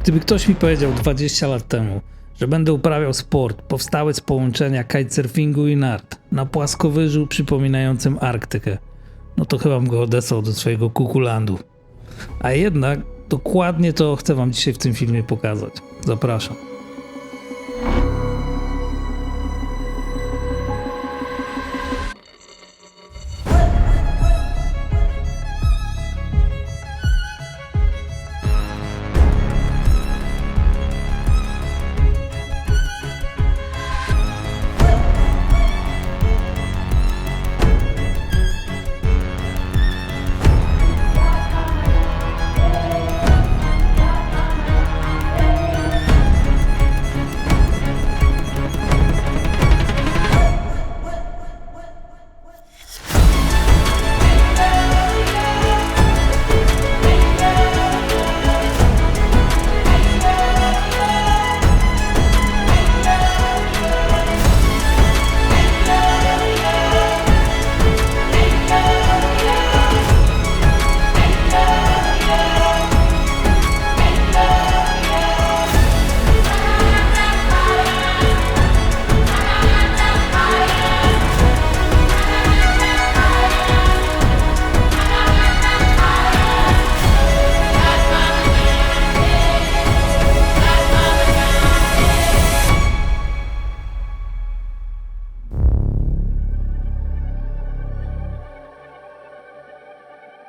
Gdyby ktoś mi powiedział 20 lat temu, że będę uprawiał sport powstały z połączenia kitesurfingu i nart na płaskowyżu przypominającym Arktykę, no to chyba bym go odesłał do swojego kukulandu. A jednak dokładnie to chcę wam dzisiaj w tym filmie pokazać. Zapraszam.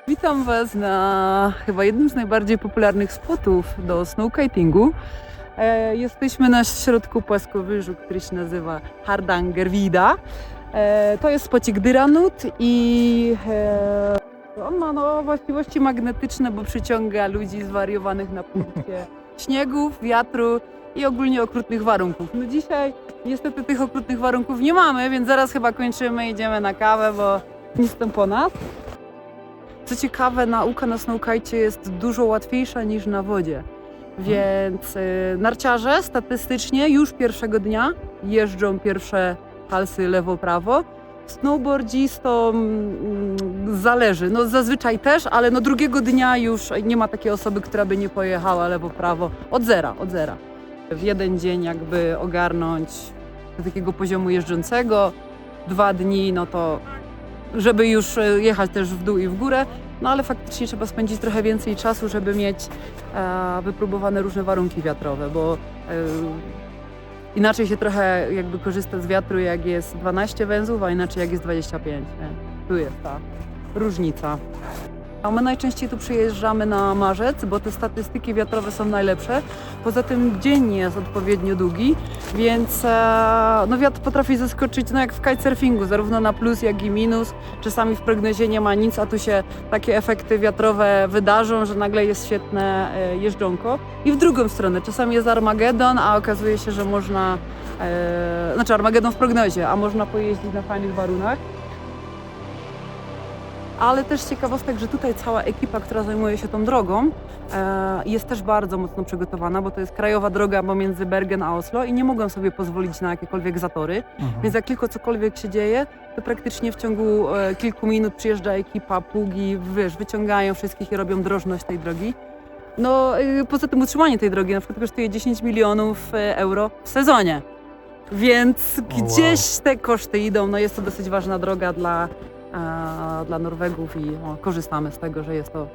Witam Was na chyba jednym z najbardziej popularnych spotów do snowkitingu. Jesteśmy na środku płaskowyżu, który się nazywa Hardangervidda. To jest spocik Dyranut i on ma właściwości magnetyczne, bo przyciąga ludzi zwariowanych na punkcie śniegów, wiatru i ogólnie okrutnych warunków. No dzisiaj niestety tych okrutnych warunków nie mamy, więc zaraz chyba kończymy, idziemy na kawę, bo nic tam po nas. Co ciekawe, nauka na snowkite jest dużo łatwiejsza niż na wodzie, więc narciarze statystycznie już pierwszego dnia jeżdżą pierwsze halsy lewo-prawo. Snowboardzistom zależy, no zazwyczaj też, ale no drugiego dnia już nie ma takiej osoby, która by nie pojechała lewo-prawo od zera. W jeden dzień jakby ogarnąć do takiego poziomu jeżdżącego, 2 dni, no to żeby już jechać też w dół i w górę, no ale faktycznie trzeba spędzić trochę więcej czasu, żeby mieć wypróbowane różne warunki wiatrowe, bo inaczej się trochę jakby korzysta z wiatru, jak jest 12 węzłów, a inaczej jak jest 25. Nie? Tu jest ta różnica. A my najczęściej tu przyjeżdżamy na marzec, bo te statystyki wiatrowe są najlepsze. Poza tym dzień nie jest odpowiednio długi, więc no wiatr potrafi zaskoczyć, no jak w kitesurfingu, zarówno na plus, jak i minus. Czasami w prognozie nie ma nic, a tu się takie efekty wiatrowe wydarzą, że nagle jest świetne jeżdżonko. I w drugą stronę, czasami jest Armagedon, a okazuje się, że można, znaczy Armagedon w prognozie, a można pojeździć na fajnych warunkach. Ale też ciekawostek, że tutaj cała ekipa, która zajmuje się tą drogą, jest też bardzo mocno przygotowana, bo to jest krajowa droga pomiędzy Bergen a Oslo i nie mogą sobie pozwolić na jakiekolwiek zatory. Więc jak tylko cokolwiek się dzieje, to praktycznie w ciągu kilku minut przyjeżdża ekipa, pługi, wyciągają wszystkich i robią drożność tej drogi. No poza tym utrzymanie tej drogi na przykład kosztuje 10 milionów euro w sezonie. Więc gdzieś te koszty idą, no jest to dosyć ważna droga dla Norwegów i korzystamy z tego, że jest to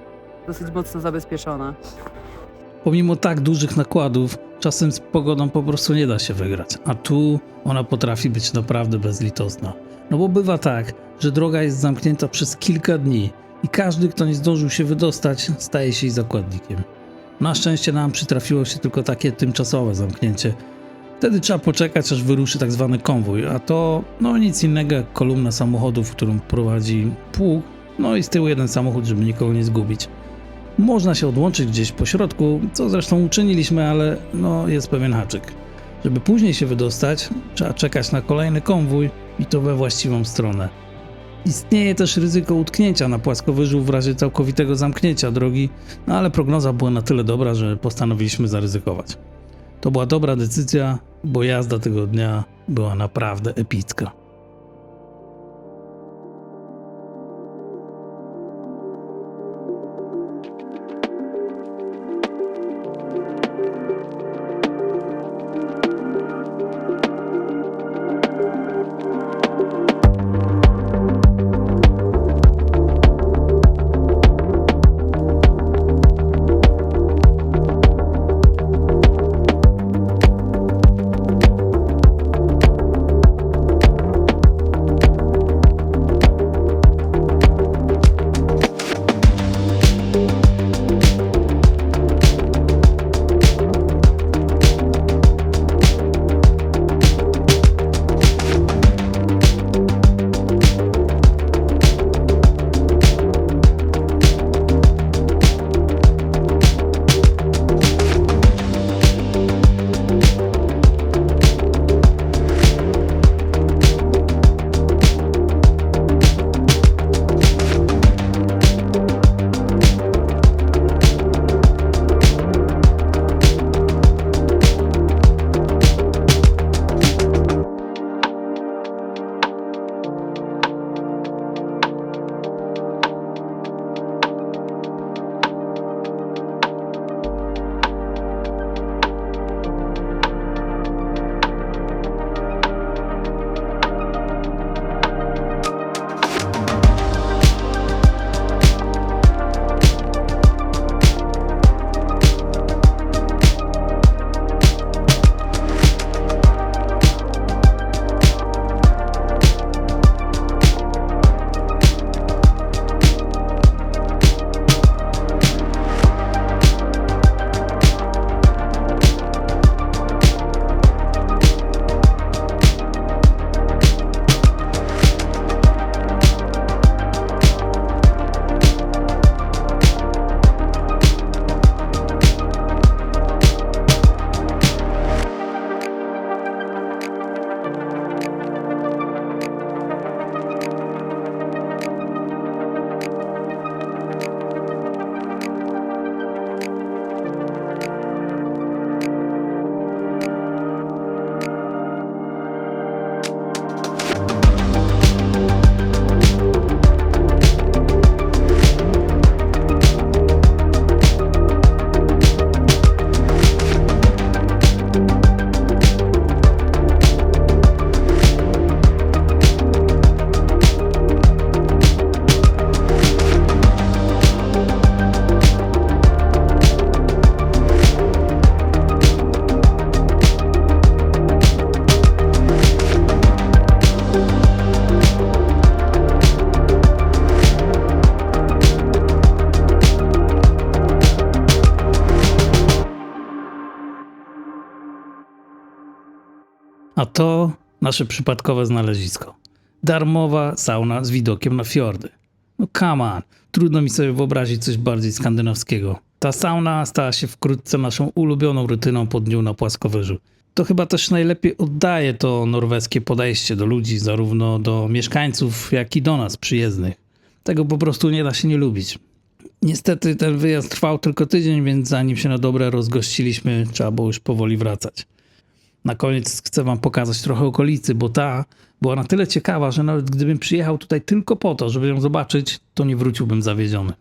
dosyć mocno zabezpieczone. Pomimo tak dużych nakładów, czasem z pogodą po prostu nie da się wygrać, a tu ona potrafi być naprawdę bezlitosna. No bo bywa tak, że droga jest zamknięta przez kilka dni i każdy, kto nie zdążył się wydostać, staje się jej zakładnikiem. Na szczęście nam przytrafiło się tylko takie tymczasowe zamknięcie. Wtedy trzeba poczekać, aż wyruszy tak zwany konwój, a to no nic innego jak kolumna samochodów, którą prowadzi pług, no i z tyłu jeden samochód, żeby nikogo nie zgubić. Można się odłączyć gdzieś po środku, co zresztą uczyniliśmy, ale no jest pewien haczyk. Żeby później się wydostać, trzeba czekać na kolejny konwój i to we właściwą stronę. Istnieje też ryzyko utknięcia na płaskowyżu w razie całkowitego zamknięcia drogi, no ale prognoza była na tyle dobra, że postanowiliśmy zaryzykować. To była dobra decyzja, bo jazda tego dnia była naprawdę epicka. A to nasze przypadkowe znalezisko. Darmowa sauna z widokiem na fiordy. No come on, trudno mi sobie wyobrazić coś bardziej skandynawskiego. Ta sauna stała się wkrótce naszą ulubioną rutyną po dniu na płaskowyżu. To chyba też najlepiej oddaje to norweskie podejście do ludzi, zarówno do mieszkańców, jak i do nas przyjezdnych. Tego po prostu nie da się nie lubić. Niestety ten wyjazd trwał tylko tydzień, więc zanim się na dobre rozgościliśmy, trzeba było już powoli wracać. Na koniec chcę wam pokazać trochę okolicy, bo ta była na tyle ciekawa, że nawet gdybym przyjechał tutaj tylko po to, żeby ją zobaczyć, to nie wróciłbym zawiedziony.